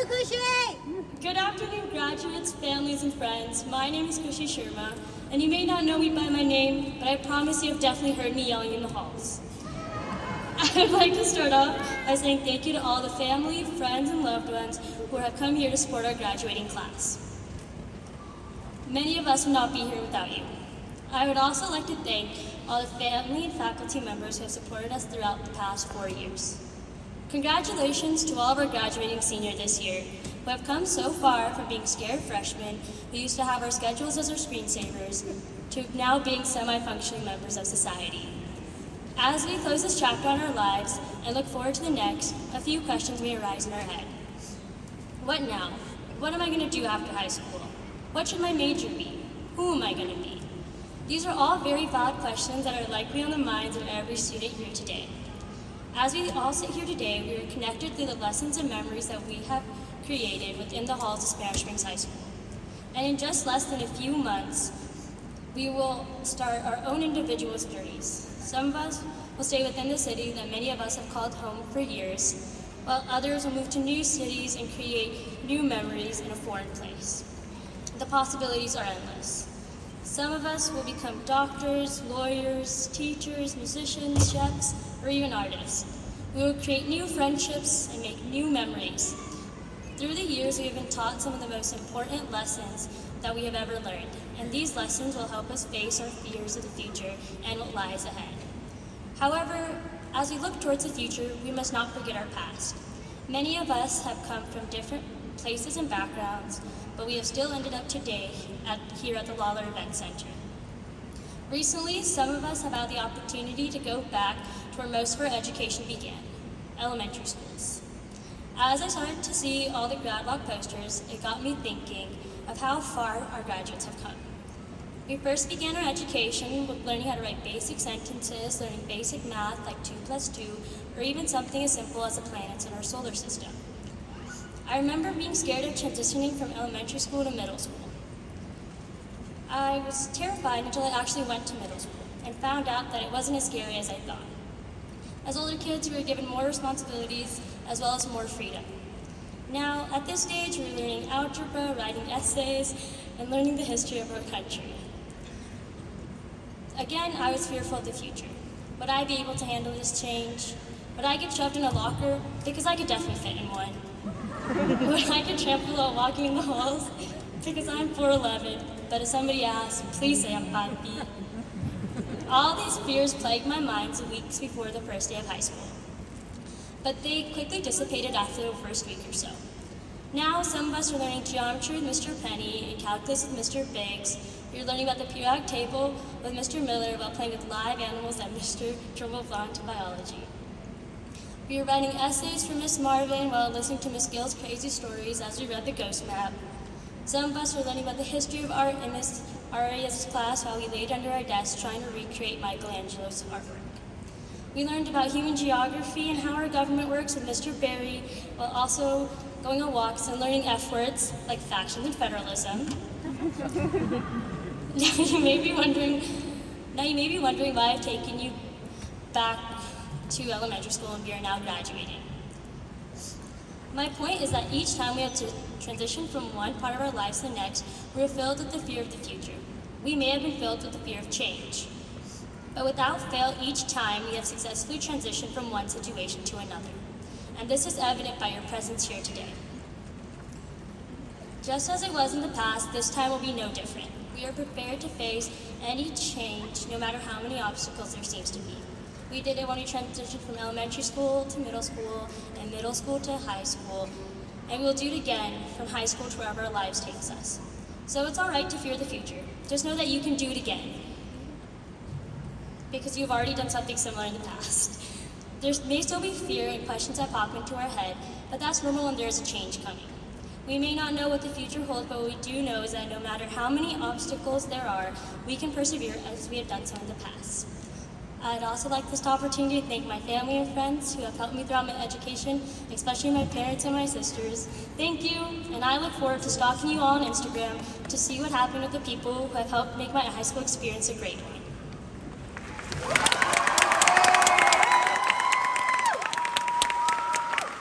Khushi! Good afternoon, graduates, families, and friends. My name is Khushi Sharma, and you may not know me by my name, but I promise you have definitely heard me yelling in the halls. I would like to start off by saying thank you to all the family, friends, and loved ones who have come here to support our graduating class. Many of us would not be here without you. I would also like to thank all the family and faculty members who have supported us throughout the past 4 years. Congratulations to all of our graduating seniors this year, who have come so far from being scared freshmen who used to have our schedules as our screensavers to now being semi-functioning members of society. As we close this chapter on our lives and look forward to the next, a few questions may arise in our head. What now? What am I going to do after high school? What should my major be? Who am I going to be? These are all very valid questions that are likely on the minds of every student here today. As we all sit here today, we are connected through the lessons and memories that we have created within the halls of Spanish Springs High School. And in just less than a few months, we will start our own individual journeys. Some of us will stay within the city that many of us have called home for years, while others will move to new cities and create new memories in a foreign place. The possibilities are endless. Some of us will become doctors, lawyers, teachers, musicians, chefs, or even artists. We will create new friendships and make new memories. Through the years, we have been taught some of the most important lessons that we have ever learned, and these lessons will help us face our fears of the future and what lies ahead. However, as we look towards the future, we must not forget our past. Many of us have come from different places and backgrounds, but we have still ended up today here at the Lawler Event Center. Recently, some of us have had the opportunity to go back to where most of our education began, elementary schools. As I started to see all the GradLock posters, it got me thinking of how far our graduates have come. We first began our education with learning how to write basic sentences, learning basic math like 2 plus 2, or even something as simple as the planets in our solar system. I remember being scared of transitioning from elementary school to middle school. I was terrified until I actually went to middle school and found out that it wasn't as scary as I thought. As older kids, we were given more responsibilities as well as more freedom. Now, at this stage, we're learning algebra, writing essays, and learning the history of our country. Again, I was fearful of the future. Would I be able to handle this change? Would I get shoved in a locker? Because I could definitely fit in one. Would I get trampled while walking in the halls? Because I'm 4'11", but if somebody asks, please say I'm 5 feet. All these fears plagued my mind weeks before the first day of high school. But they quickly dissipated after the first week or so. Now, some of us are learning geometry with Mr. Penny and calculus with Mr. Biggs. You're learning about the periodic table with Mr. Miller while playing with live animals at Mr. Trumbull-Blount biology. We were writing essays for Miss Marvin while listening to Miss Gill's crazy stories as we read the ghost map. Some of us were learning about the history of art in Miss Arias' class while we laid under our desks trying to recreate Michelangelo's artwork. We learned about human geography and how our government works with Mr. Barry, while also going on walks and learning F words like factions and federalism. Now you may be wondering why I've taken you back to elementary school and we are now graduating. My point is that each time we have to transition from one part of our lives to the next, we are filled with the fear of the future. We may have been filled with the fear of change. But without fail, each time we have successfully transitioned from one situation to another. And this is evident by your presence here today. Just as it was in the past, this time will be no different. We are prepared to face any change, no matter how many obstacles there seems to be. We did it when we transitioned from elementary school to middle school, and middle school to high school, and we will do it again from high school to wherever our lives takes us. So it's all right to fear the future. Just know that you can do it again, because you've already done something similar in the past. There may still be fear and questions that pop into our head, but that's normal and there's a change coming. We may not know what the future holds, but what we do know is that no matter how many obstacles there are, we can persevere as we have done so in the past. I'd also like this opportunity to thank my family and friends who have helped me throughout my education, especially my parents and my sisters. Thank you, and I look forward to stalking you all on Instagram to see what happened with the people who have helped make my high school experience a great one.